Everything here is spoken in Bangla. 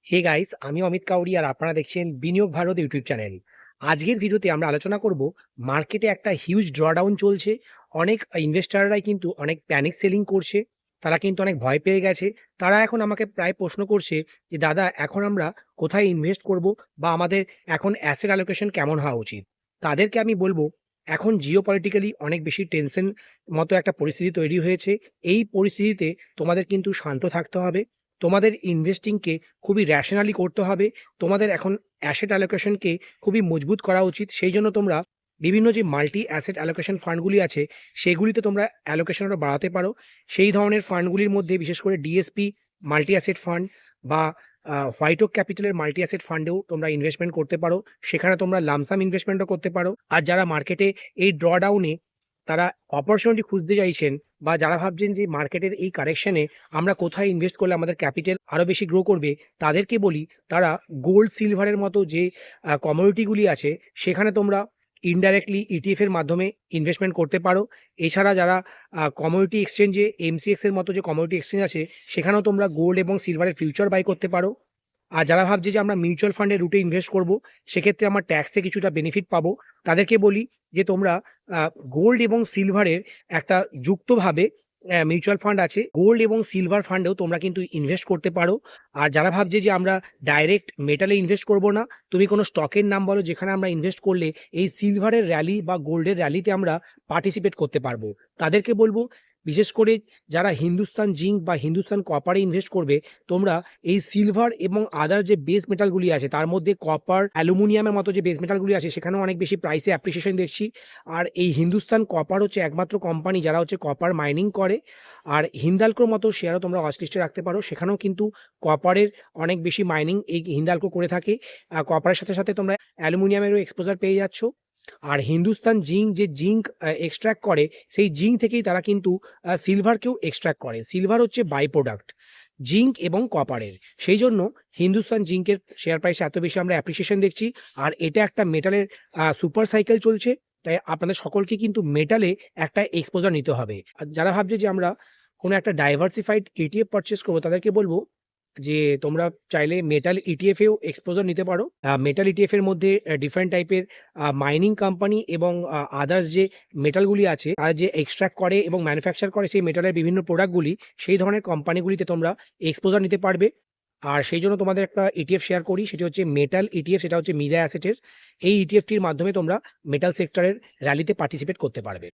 হে গাইস, আমি অমিত কাউরি আর আপনারা দেখছেন বিনিয়োগ ভারত ইউটিউব চ্যানেল। আজকের ভিডিওতে আমরা আলোচনা করব মার্কেটে একটা হিউজ ড্রডাউন চলছে। অনেক ইনভেস্টররাই কিন্তু অনেক প্যানিক সেলিং করছে। তারা কিন্তু অনেক ভয় পেয়ে গেছে। তারা এখন আমাকে প্রায় প্রশ্ন করছে যে দাদা এখন আমরা কোথায় ইনভেস্ট করব বা আমাদের এখন অ্যাসেট অ্যালোকেশন কেমন হওয়া উচিত। তাদেরকে আমি বলবো এখন জিওপলিটিক্যালি অনেক বেশি টেনশন মতো একটা পরিস্থিতি তৈরি হয়েছে। এই পরিস্থিতিতে তোমাদের কিন্তু শান্ত থাকতে হবে। তোমাদের ইনভেস্টিংকে খুবই রেশনালি করতে হবে। তোমাদের এখন অ্যাসেট অ্যালোকেশনকে খুবই মজবুত করা উচিত। সেই জন্য তোমরা বিভিন্ন যে মাল্টি অ্যাসেট অ্যালোকেশন ফান্ডগুলি আছে, সেগুলিতে তোমরা অ্যালোকেশন আরও বাড়াতে পারো। সেই ধরনের ফান্ডগুলির মধ্যে বিশেষ করে ডিএসপি মাল্টি অ্যাসেট ফান্ড বা হোয়াইট ওক ক্যাপিটালের মাল্টি অ্যাসেট ফান্ডেও তোমরা ইনভেস্টমেন্ট করতে পারো। সেখানে তোমরা লামসাম ইনভেস্টমেন্টও করতে পারো। আর যারা মার্কেটে এই ড্রডাউনে তারা অপরচুনিটি খুঁজতে চাইছেন বা যারা ভাবছেন যে মার্কেটের এই কারেকশনে আমরা কোথায় ইনভেস্ট করলে আমাদের ক্যাপিটাল আরও বেশি গ্রো করবে, তাদেরকে বলি তারা গোল্ড সিলভারের মতো যে কমোডিটিগুলি আছে সেখানে তোমরা ইনডাইরেক্টলি ইটিএফ এর মাধ্যমে ইনভেস্টমেন্ট করতে পারো। এছাড়া যারা কমোডিটি এক্সচেঞ্জে এমসিএক্স এর মতো যে কমোডিটি এক্সচেঞ্জ আছে সেখানেও তোমরা গোল্ড এবং সিলভারের ফিউচার বাই করতে পারো। আর যারা ভাবছে যে আমরা মিউচুয়াল ফান্ডের রুটে ইনভেস্ট করব, সেক্ষেত্রে আমার ট্যাক্সে কিছুটা বেনিফিট পাবো, তাদেরকে বলি যে তোমরা গোল্ড এবং সিলভারের একটা যুক্তভাবে মিউচুয়াল ফান্ড আছে, গোল্ড এবং সিলভার ফান্ডেও তোমরা কিন্তু ইনভেস্ট করতে পারো। আর যারা ভাবছে যে আমরা ডাইরেক্ট মেটালে ইনভেস্ট করব না, তুমি কোনো স্টকের নাম বলো যেখানে আমরা ইনভেস্ট করলে এই সিলভারের র্যালি বা গোল্ডের র্যালিতে আমরা পার্টিসিপেট করতে পারবো, তাদেরকে বলবো বিশেষ করে যারা হিন্দুস্তান জিঙ্ক বা হিন্দুস্তান কপারে ইনভেস্ট করবে, তোমরা এই সিলভার এবং আদার যে বেস মেটালগুলি আছে তার মধ্যে কপার অ্যালুমিনিয়ামের মতো যে বেস মেটালগুলি আছে সেখানেও অনেক বেশি প্রাইসে অ্যাপ্রিসিয়েশন দেখছি। আর এই হিন্দুস্তান কপার হচ্ছে একমাত্র কোম্পানি যারা হচ্ছে কপার মাইনিং করে। আর হিন্দালকোর মতো শেয়ারও তোমরা ওয়াচ লিস্টে রাখতে পারো, সেখানেও কিন্তু কপারের অনেক বেশি মাইনিং এই হিন্দালকো করে থাকে। কপারের সাথে সাথে তোমরা অ্যালুমিনিয়ামেরও এক্সপোজার পেয়ে যাচ্ছ। আর হিন্দুস্তান জিঙ্ক যে জিঙ্ক এক্সট্র্যাক্ট করে, সেই জিঙ্ক থেকেই তারা কিন্তু সিলভারকেও এক্সট্র্যাক্ট করে। সিলভার হচ্ছে বাই প্রোডাক্ট জিঙ্ক এবং কপারের। সেই জন্য হিন্দুস্তান জিঙ্কের শেয়ার প্রাইস এত বেশি আমরা অ্যাপ্রিসিয়েশন দেখছি। আর এটা একটা মেটালের সুপার সাইকেল চলছে, তাই আপনাদের সকলকে কিন্তু মেটালে একটা এক্সপোজার নিতে হবে। আর যারা ভাবছে যে আমরা কোনো একটা ডাইভার্সিফাইড ইটিএফ পারচেস করবো, তাদেরকে বলবো যে তোমরা চাইলে মেটাল ইটিএফ এও এক্সপোজার নিতে পারো। মেটাল ইটিএফ এর মধ্যে ডিফারেন্ট টাইপের মাইনিং কোম্পানি এবং আদার্স যে মেটালগুলি আছে আর যে এক্সট্রাক্ট করে এবং ম্যানুফ্যাকচার করে সেই মেটালের বিভিন্ন প্রোডাক্টগুলি, সেই ধরনের কোম্পানিগুলিতে তোমরা এক্সপোজার নিতে পারবে। আর সেই জন্য তোমাদের একটা ইটিএফ শেয়ার করি, সেটি হচ্ছে মেটাল ইটিএফ, সেটা হচ্ছে মিরা অ্যাসেটের। এই ইটিএফটির মাধ্যমে তোমরা মেটাল সেক্টরের র্যালিতে পার্টিসিপেট করতে পারবে।